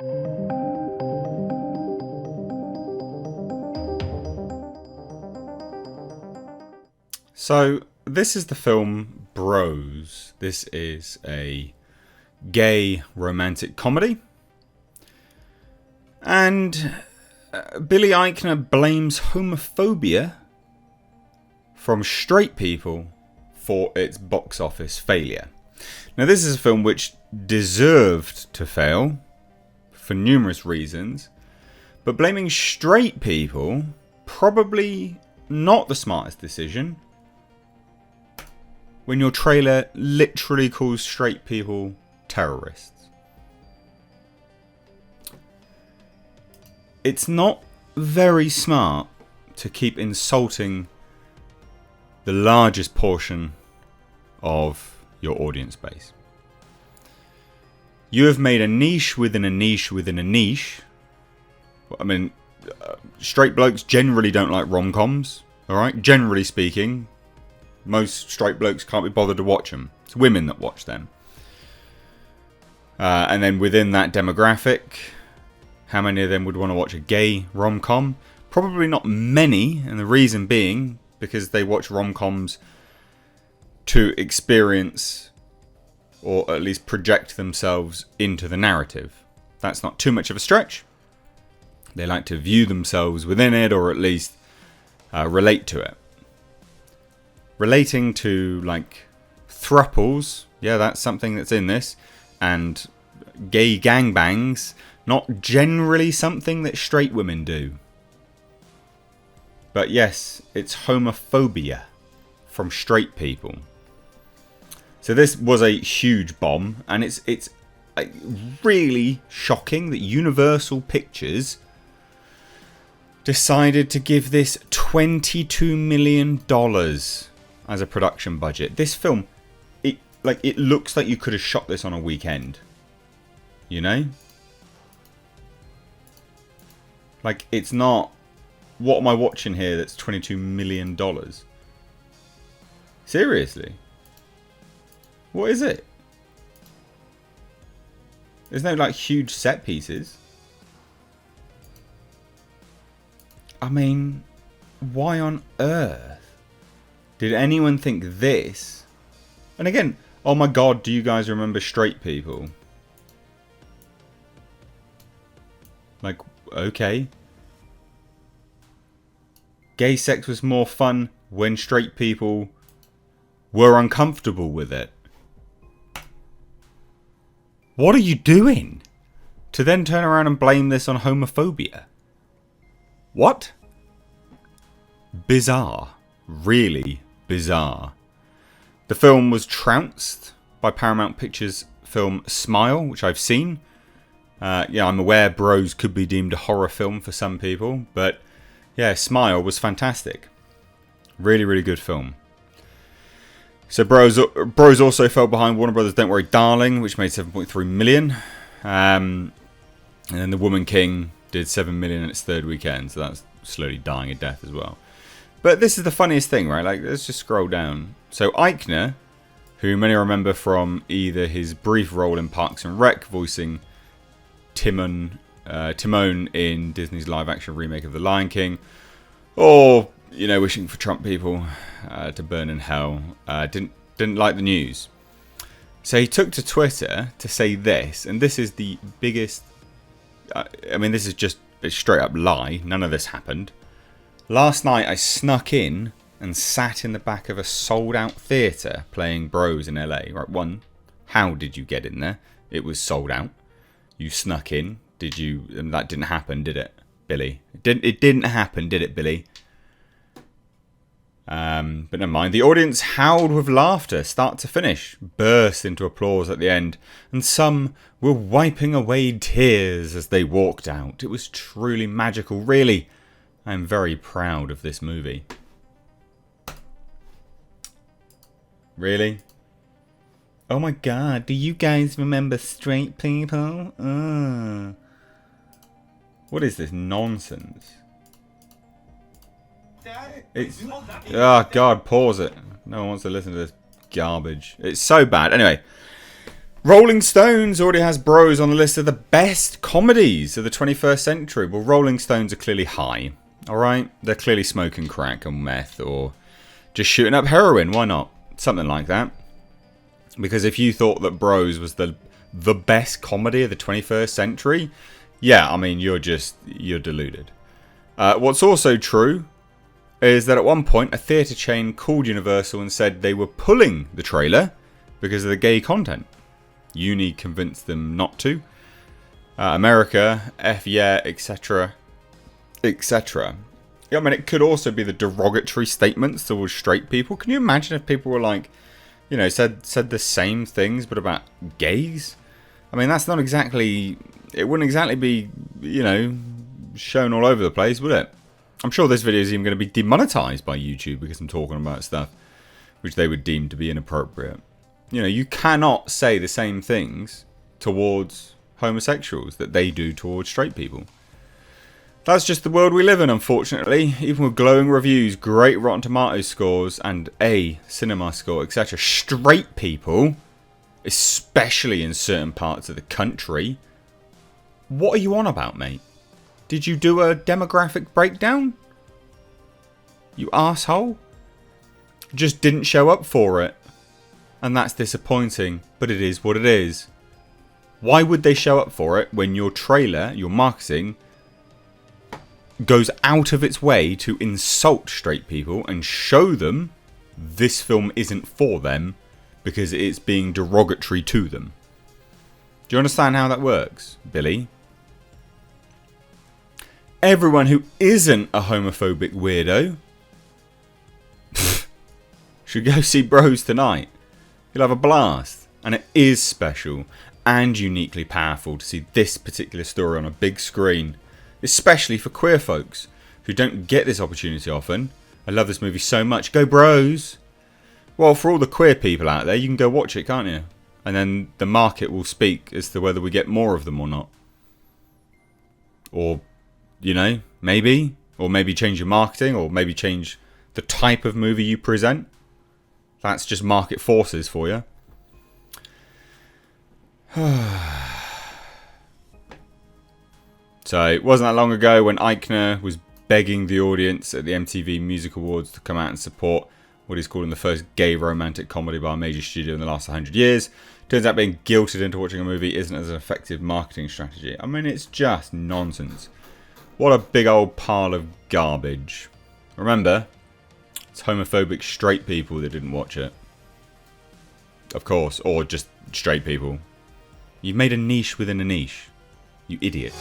So, this is the film Bros. This is a gay romantic comedy. And Billy Eichner blames homophobia from straight people for its box office failure. Now, this is a film which deserved to fail for numerous reasons, but blaming straight people, probably not the smartest decision when your trailer literally calls straight people terrorists. It's not very smart to keep insulting the largest portion of your audience base. You have made a niche within a niche within a niche. I mean, straight blokes generally don't like rom-coms, alright? Generally speaking, most straight blokes can't be bothered to watch them. It's women that watch them. And then within that demographic, how many of them would want to watch a gay rom-com? Probably not many, and the reason being because they watch rom-coms to experience or at least project themselves into the narrative. That's not too much of a stretch. They like to view themselves within it, or at least relate to it. Relating to, like, thruples, yeah, that's something that's in this, and gay gangbangs, not generally something that straight women do. But yes, it's homophobia from straight people. So this was a huge bomb, and it's really shocking that Universal Pictures decided to give this $22 million as a production budget. This film, it looks like you could have shot this on a weekend. You know? Like, it's not, what am I watching here that's $22 million? Seriously? What is it? There's no, like, huge set pieces. I mean, why on earth did anyone think this? And again, oh my god, do you guys remember Straight People? Like, okay. Gay sex was more fun when straight people were uncomfortable with it. What are you doing? To then turn around and blame this on homophobia? What? Bizarre. Really bizarre. The film was trounced by Paramount Pictures' film Smile, which I've seen. Yeah, I'm aware Bros could be deemed a horror film for some people, but yeah, Smile was fantastic. Really, really good film. So Bros also fell behind Warner Brothers' Don't Worry Darling, which made 7.3 million. And then The Woman King did 7 million in its third weekend, so that's slowly dying a death as well. But this is the funniest thing, right? Like, let's just scroll down. So Eichner, who many remember from either his brief role in Parks and Rec, voicing Timon in Disney's live-action remake of The Lion King, or, you know, wishing for Trump people to burn in hell, didn't like the news. So he took to Twitter to say this, and this is the biggest... I mean, this is just a straight-up lie. None of this happened. Last night, I snuck in and sat in the back of a sold-out theatre playing Bros in LA. Right, one, how did you get in there? It was sold out. You snuck in. Did you? And that didn't happen, did it, Billy? It didn't happen, did it, Billy? But never mind. The audience howled with laughter, start to finish, burst into applause at the end, and some were wiping away tears as they walked out. It was truly magical, really. I am very proud of this movie. Really? Oh my god, do you guys remember Straight People? What is this nonsense? It's... Oh god, pause it. No one wants to listen to this garbage. It's so bad. Anyway, Rolling Stones already has Bros on the list of the best comedies of the 21st century. Well, Rolling Stones are clearly high, alright? They're clearly smoking crack and meth or just shooting up heroin. Why not? Something like that. Because if you thought that Bros was the best comedy of the 21st century, yeah, I mean, you're deluded. What's also true is that at one point a theatre chain called Universal and said they were pulling the trailer because of the gay content. Uni convinced them not to. America, F yeah, etc. etc. Yeah, I mean, it could also be the derogatory statements towards straight people. Can you imagine if people were like, you know, said the same things but about gays? I mean, that's not exactly... It wouldn't exactly be, you know, shown all over the place, would it? I'm sure this video is even going to be demonetized by YouTube because I'm talking about stuff which they would deem to be inappropriate. You know, you cannot say the same things towards homosexuals that they do towards straight people. That's just the world we live in, unfortunately. Even with glowing reviews, great Rotten Tomatoes scores, and a cinema score, etc. Straight people, especially in certain parts of the country, what are you on about, mate? Did you do a demographic breakdown? You asshole? Just didn't show up for it. And that's disappointing, but it is what it is. Why would they show up for it when your trailer, your marketing, goes out of its way to insult straight people and show them this film isn't for them because it's being derogatory to them? Do you understand how that works, Billy? Everyone who isn't a homophobic weirdo should go see Bros tonight. You'll have a blast. And it is special and uniquely powerful to see this particular story on a big screen, especially for queer folks who don't get this opportunity often. I love this movie so much. Go Bros! Well, for all the queer people out there, you can go watch it, can't you? And then the market will speak as to whether we get more of them or not. Or, you know, maybe. Or maybe change your marketing, or maybe change the type of movie you present. That's just market forces for you. So, it wasn't that long ago when Eichner was begging the audience at the MTV Music Awards to come out and support what he's calling the first gay romantic comedy by a major studio in the last 100 years. Turns out being guilted into watching a movie isn't as an effective marketing strategy. I mean, it's just nonsense. What a big old pile of garbage. Remember, it's homophobic straight people that didn't watch it. Of course, or just straight people. You've made a niche within a niche. You idiot.